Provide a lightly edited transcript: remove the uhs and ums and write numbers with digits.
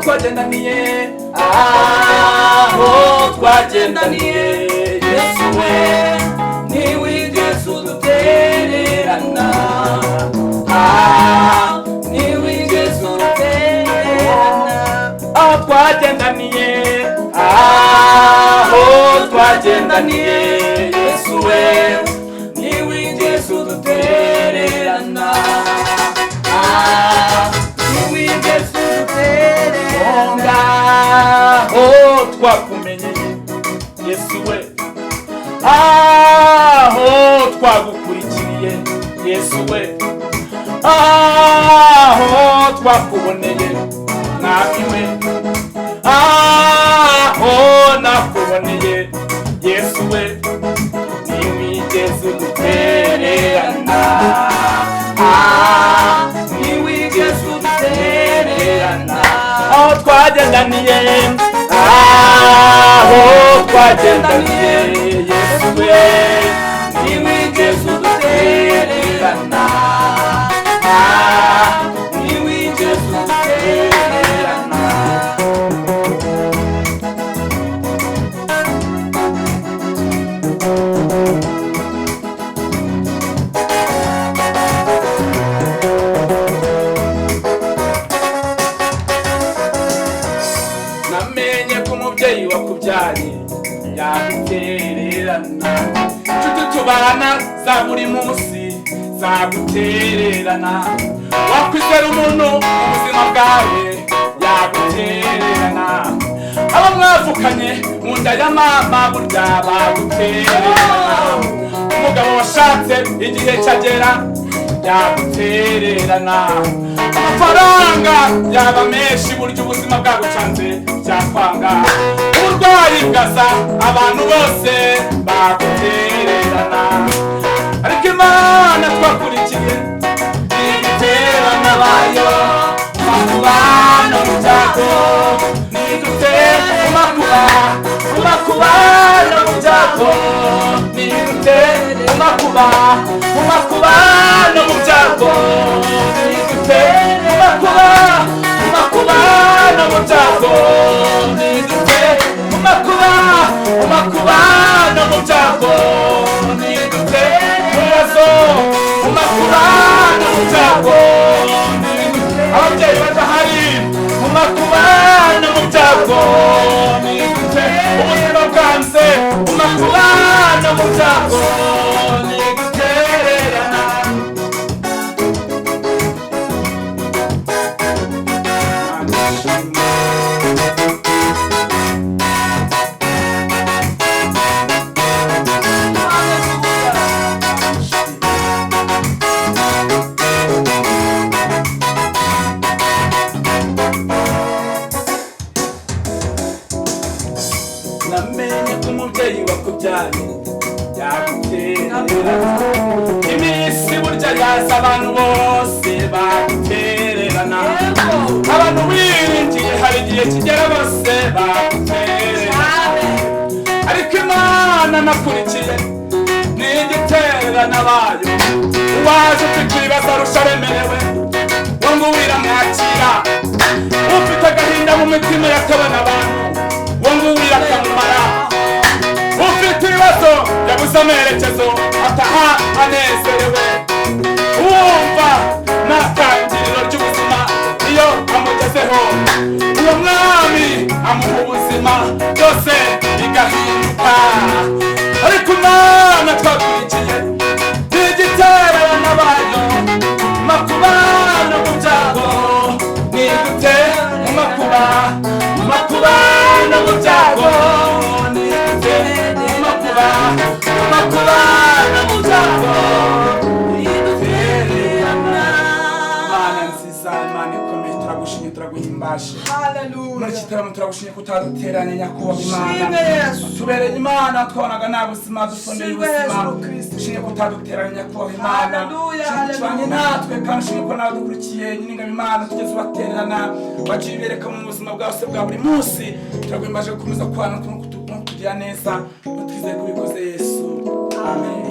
twagendaniye Yesu we ntiwigeze udutererana ntiwigeze udutererana aho twagendaniye Yesu we ntiwigeze udutererana ntiwigeze udutererana aho twakumenye Yesu we aho twagukurikiye Yesu we aho twakuboneye mwami we aho nakuboneye Yesu we ntiwigeze udutererana ntiwigeze udutererana aho twagendaniye Yesu we ntiwigeze udutererana ntiwigeze udutererana namenye ko umubyeyi wakubyaye yagutererana inshuti tubana za buri munsi zagutererana wakwizera umuntu mu buzima bwawe yagutererana abo mwavukanye mu nda ya mama burya bagutererana umugabo washatse igihe cyagera yagutererana amafaranga yaba menshi burya ubuzima bwagucanze byakwanga uburwayi bwaza abantu bose bagutererana ariko Imana twakurikiye igitererana bayo makubano mu byago nidutera umakubano mu byago nidutera umakubano mu byago nidutera umakubano mu byago nidutera umakubano mu byago nidutera umakubano mu byago ababyeyi badahari umakubano mu byago ubuzima bwanze umakubano mu byago nigutererana namenye ko umubyeyi wakubyaye yagutererana iminsi burya yaza abantu bose bagutererana abantu wiringiye hari igihe kigera bose bagutererana ariko Imana nakurikiye n'igitererana bayo uwaje ufite ibibazo arusha aremerewe wo ngo wiramwakira ufite agahinda mu mitima yakabona abantu wo ngo wirakamumara ufite ibibazo yabuze amerekezo ataha anezerewe wumva n'atangiriro ry'ubuzima iyo amugezeho uwo mwami amuha ubuzima byose bigahinduka ariko Imana twakurikiye n'igitererana bayo makubano mu byago nigute makubano mu byago nigute makubano mu byago nigutererana Mana nziza Imana ikomeye turagushimye turaguhimbashe muri iki gitaramo turagushimye kutaduteranya nyakubahwa Imana tubereye Imana twabonaga nta buzima dusondeye ubuzima dushimye kutaduteranya nyakubahwa Imana tubanye natwe kandi ushimye ko nawe dukurikiye nyir'ingabo Imana tugeze ubatererana wagiye ubereka mu buzima bwose bwa buri munsi turaguhimbaje gukomeza kubana no kutugira neza twizeye ko ubikoze Yesu amen.